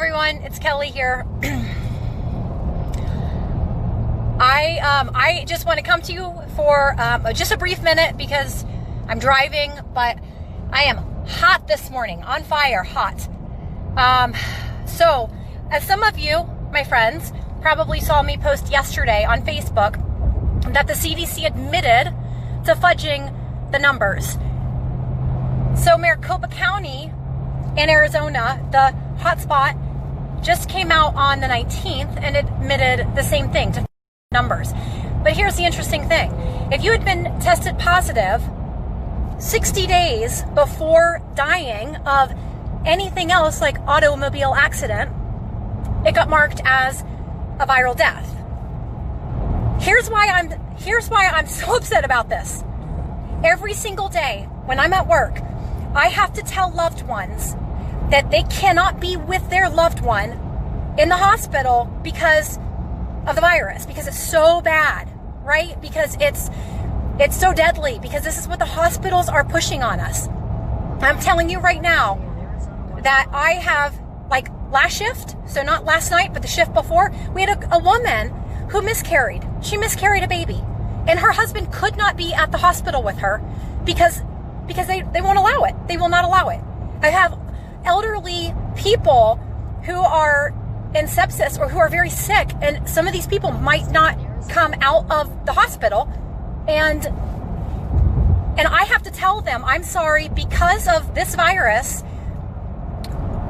everyone, it's Kelly here. I just want to come to you for just a brief minute because I'm driving, but I am hot this morning, on fire, hot. So, as some of you, my friends, probably saw me post yesterday on Facebook that the CDC admitted to fudging the numbers. So MARICOPA County in Arizona, the hotspot, just came out on the 19th and admitted the same thing, to numbers. But here's the interesting thing. If you had been tested positive 60 days before dying of anything else like automobile accident, it got marked as a viral death. Here's why I'm so upset about this. Every single day when I'm at work, I have to tell loved ones that they cannot be with their loved one in the hospital because of the virus, because it's so bad, right? Because it's so deadly, because this is what the hospitals are pushing on us. I'm telling you right now that I have, like last shift, so not last night, but the shift before, we had a woman who miscarried. She miscarried a baby, and her husband could not be at the hospital with her because they won't allow it. They will not allow it. I have elderly people who are in sepsis or who are very sick, and some of these people might not come out of the hospital, and I have to tell them, I'm sorry, because of this virus,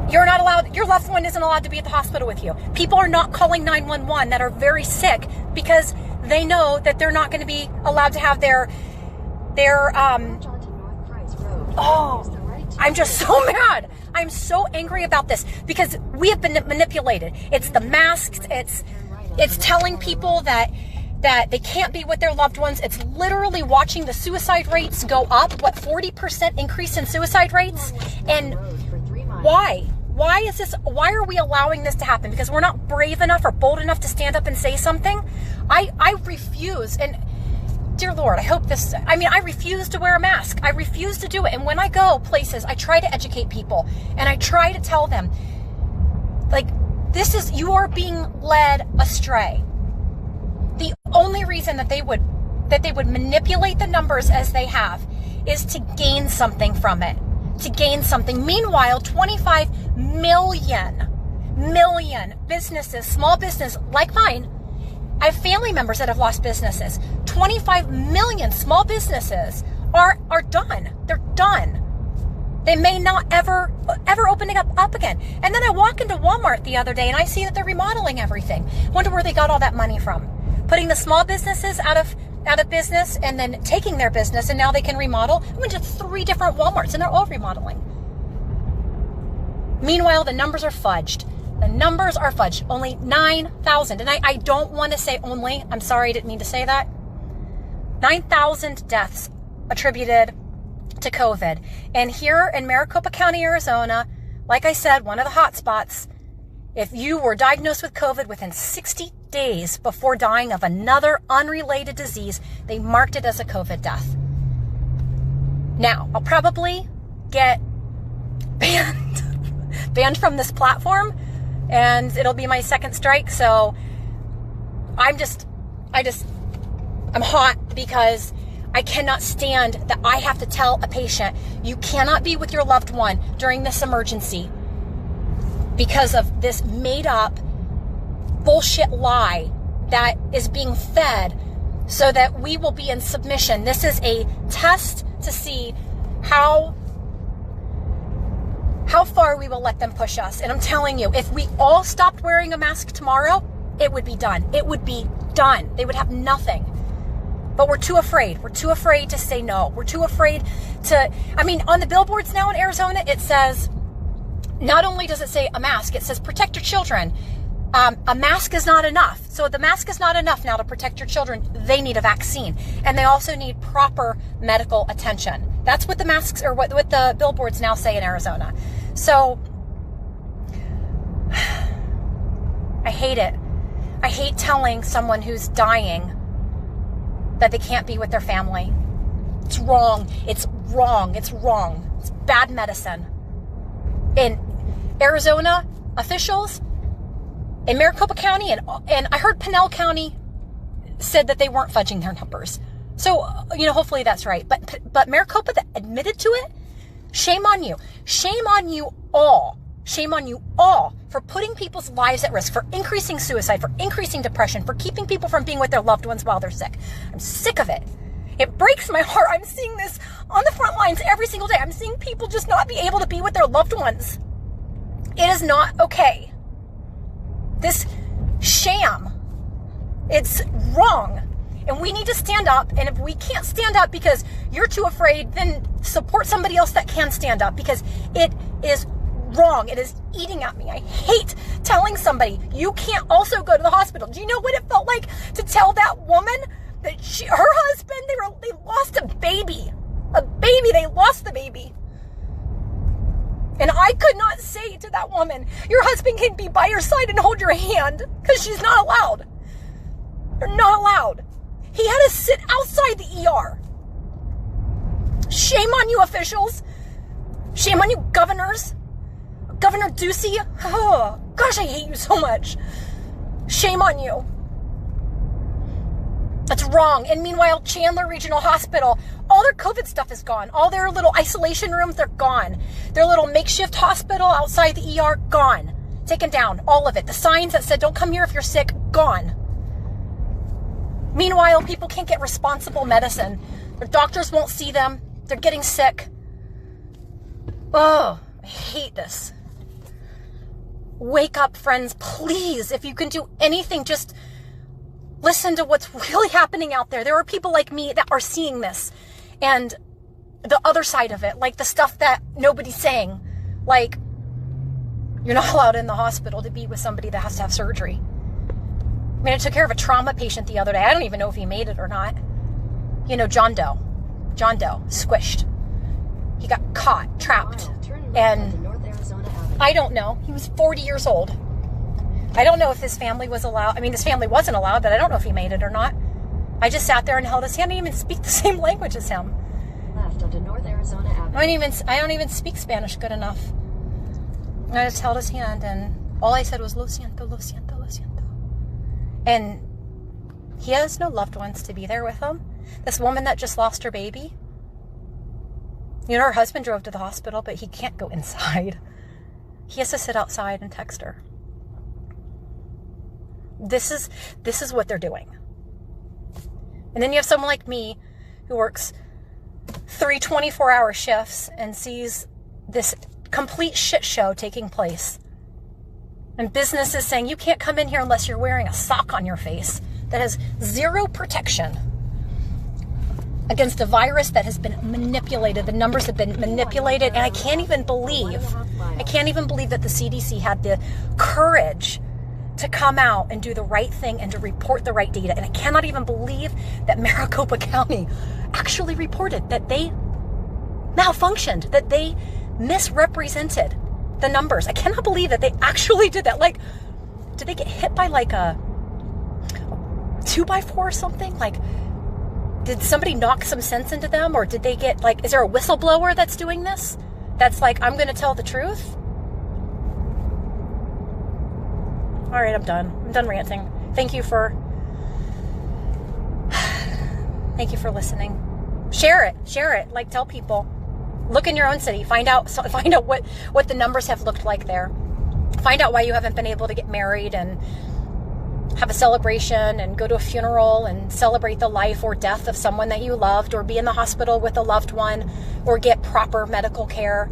you're not allowed, your loved one isn't allowed to be at the hospital with you. People are not calling 911 that are very sick because they know that they're not going to be allowed to have their I'm just so mad. I'm so angry about this because we have been manipulated. It's the masks. It's telling people that they can't be with their loved ones. It's literally watching the suicide rates go up. What, 40% increase in suicide rates? And why? Why is this? Why are we allowing this to happen? Because we're not brave enough or bold enough to stand up and say something? I refuse. And dear Lord, I refuse to wear a mask. I refuse to do it. And when I go places, I try to educate people and I try to tell them, like, you are being led astray. The only reason that they would manipulate the numbers as they have is to gain something from it, to gain something. Meanwhile, 25 million businesses, small business like mine, I have family members that have lost businesses. 25 million small businesses are done. They're done. They may not ever opening up again. And then I walk into Walmart the other day and I see that they're remodeling everything. Wonder where they got all that money from. Putting the small businesses out of business and then taking their business, and now they can remodel. I went to 3 different Walmarts and they're all remodeling. Meanwhile, the numbers are fudged. The numbers are fudged. Only 9,000. And I don't want to say only. I'm sorry, I didn't mean to say that. 9,000 deaths attributed to COVID. And here in Maricopa County, Arizona, like I said, one of the hot spots, if you were diagnosed with COVID within 60 days before dying of another unrelated disease, they marked it as a COVID death. Now, I'll probably get banned from this platform, and it'll be my second strike. So I'm hot because I cannot stand that I have to tell a patient, you cannot be with your loved one during this emergency because of this made up bullshit lie that is being fed so that we will be in submission. This is a test to see how far we will let them push us. And I'm telling you, if we all stopped wearing a mask tomorrow, it would be done. It would be done. They would have nothing. But we're too afraid. We're too afraid to say no. We're too afraid on the billboards now in Arizona, it says, not only does it say a mask, it says protect your children. A mask is not enough. So the mask is not enough now to protect your children. They need a vaccine. And they also need proper medical attention. That's what the masks, or what the billboards now say in Arizona. So I hate it. I hate telling someone who's dying that they can't be with their family. It's wrong. It's wrong. It's wrong. It's bad medicine. In Arizona, officials in Maricopa County, and I heard Pinell County said that they weren't fudging their numbers. So, hopefully that's right. But Maricopa that admitted to it, shame on you. Shame on you all. Shame on you all for putting people's lives at risk, for increasing suicide, for increasing depression, for keeping people from being with their loved ones while they're sick. I'm sick of it. It breaks my heart. I'm seeing this on the front lines every single day. I'm seeing people just not be able to be with their loved ones. It is not okay. This sham, it's wrong. And we need to stand up. And if we can't stand up because you're too afraid, then support somebody else that can stand up, because it is wrong. It is eating at me. I hate telling somebody you can't also go to the hospital. Do you know what it felt like to tell that woman that her husband, they lost a baby. They lost the baby. And I could not say to that woman, your husband can be by your side and hold your hand, because she's not allowed. They're not allowed. He had to sit outside the ER. Shame on you, officials. Shame on you, governors. Governor Ducey. Oh, gosh, I hate you so much. Shame on you. That's wrong. And meanwhile, Chandler Regional Hospital, all their COVID stuff is gone. All their little isolation rooms, they're gone. Their little makeshift hospital outside the ER, gone. Taken down, all of it. The signs that said, don't come here if you're sick, gone. Meanwhile, people can't get responsible medicine. Their doctors won't see them. They're getting sick. Oh, I hate this. Wake up, friends, please. If you can do anything, just listen to what's really happening out there. There are people like me that are seeing this, and the other side of it, like the stuff that nobody's saying, like you're not allowed in the hospital to be with somebody that has to have surgery. I mean, I took care of a trauma patient the other day. I don't even know if he made it or not. John Doe, squished. He got caught, trapped, and I don't know. He was 40 years old. I don't know if his family was allowed. I mean, his family wasn't allowed, but I don't know if he made it or not. I just sat there and held his hand. I didn't even speak the same language as him. Left onto North Arizona Avenue. I don't even speak Spanish good enough. I just held his hand, and all I said was, lo siento, lo siento, lo siento. And he has no loved ones to be there with him. This woman that just lost her baby, her husband drove to the hospital, but he can't go inside. He has to sit outside and text her. This is what they're doing. And then you have someone like me who works 3 24-hour shifts and sees this complete shit show taking place. And business is saying, you can't come in here unless you're wearing a sock on your face that has zero protection against a virus that has been manipulated. The numbers have been manipulated. And I can't even believe that the CDC had the courage to come out and do the right thing and to report the right data. And I cannot even believe that Maricopa County actually reported that they malfunctioned, that they misrepresented the numbers. I cannot believe that they actually did that. Like, did they get hit by like a 2x4 or something? Like, did somebody knock some sense into them? Or did they get, like, is there a whistleblower that's doing this? That's like, I'm going to tell the truth? All right, I'm done. I'm done ranting. Thank you for listening. Share it. Like, tell people. Look in your own city. Find out what the numbers have looked like there. Find out why you haven't been able to get married and have a celebration and go to a funeral and celebrate the life or death of someone that you loved, or be in the hospital with a loved one, or get proper medical care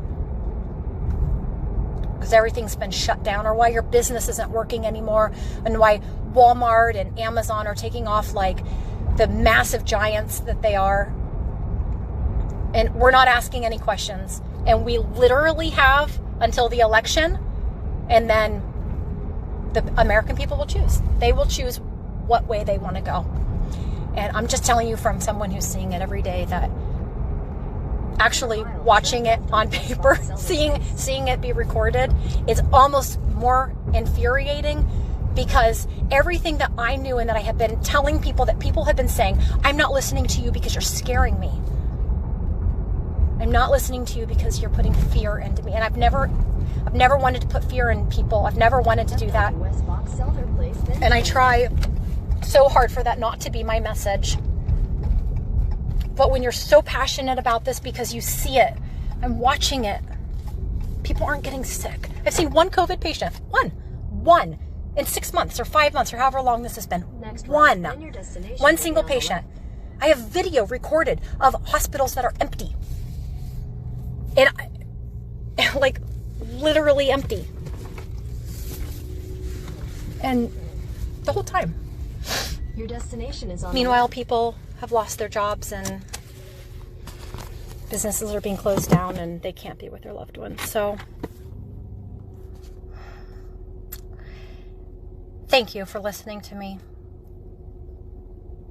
because everything's been shut down, or why your business isn't working anymore, and why Walmart and Amazon are taking off like the massive giants that they are. And we're not asking any questions. And we literally have until the election, and then the American people will choose. They will choose what way they want to go. And I'm just telling you from someone who's seeing it every day that actually watching it on paper, seeing it be recorded is almost more infuriating, because everything that I knew and that I have been telling people, that people have been saying, I'm not listening to you because you're scaring me. I'm not listening to you because you're putting fear into me. And I've never wanted to put fear in people. I've never wanted to do that. And I try so hard for that not to be my message. But when you're so passionate about this because you see it, I'm watching it, people aren't getting sick. I've seen one COVID patient, one in 6 months or 5 months or however long this has been. One single patient. I have video recorded of hospitals that are empty. And like literally empty. And the whole time. Your destination is on. Meanwhile, people have lost their jobs and businesses are being closed down and they can't be with their loved ones. So thank you for listening to me.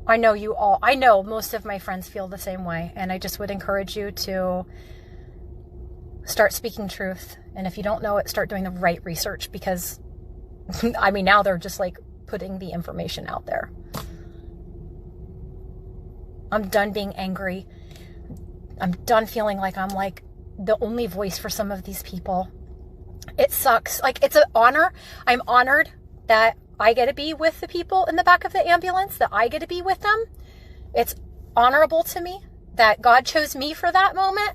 I know most of my friends feel the same way, and I just would encourage you to start speaking truth. And if you don't know it, start doing the right research, because I mean, now they're just like putting the information out there. I'm done being angry. I'm done feeling like I'm like the only voice for some of these people. It sucks. Like, it's an honor. I'm honored that I get to be with the people in the back of the ambulance, that I get to be with them. It's honorable to me that God chose me for that moment.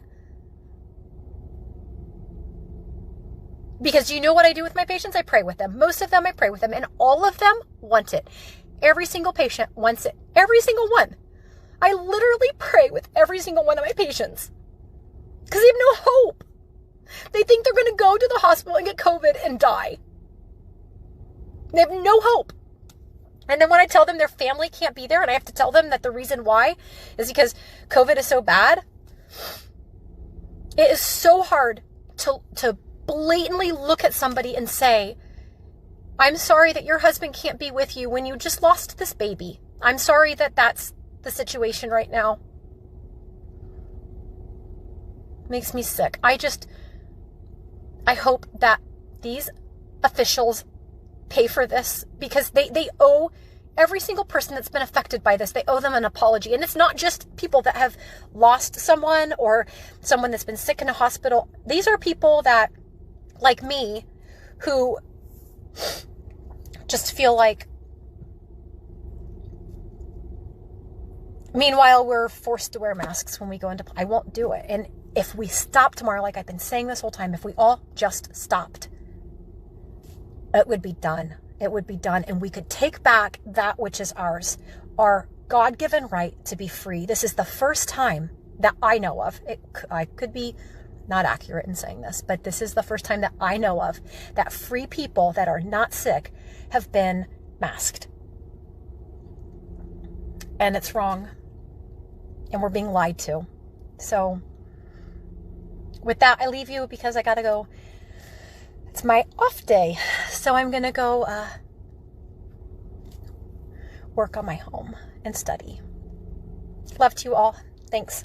Because you know what I do with my patients? I pray with them. Most of them, I pray with them. And all of them want it. Every single patient wants it. Every single one. I literally pray with every single one of my patients. Because they have no hope. They think they're going to go to the hospital and get COVID and die. They have no hope. And then when I tell them their family can't be there, and I have to tell them that the reason why is because COVID is so bad, it is so hard to blatantly look at somebody and say, I'm sorry that your husband can't be with you when you just lost this baby. I'm sorry that that's the situation right now. Makes me sick. I hope that these officials pay for this, because they owe every single person that's been affected by this, they owe them an apology. And it's not just people that have lost someone or someone that's been sick in a hospital. These are people that, like me, who just feel like, meanwhile, we're forced to wear masks when we go into, I won't do it. And if we stop tomorrow, like I've been saying this whole time, if we all just stopped, it would be done. It would be done. And we could take back that which is ours, our God-given right to be free. This is the first time that I know of. I could be not accurate in saying this, but this is the first time that I know of that free people that are not sick have been masked. And it's wrong. And we're being lied to. So with that, I leave you because I got to go. It's my off day. So I'm going to go work on my home and study. Love to you all. Thanks.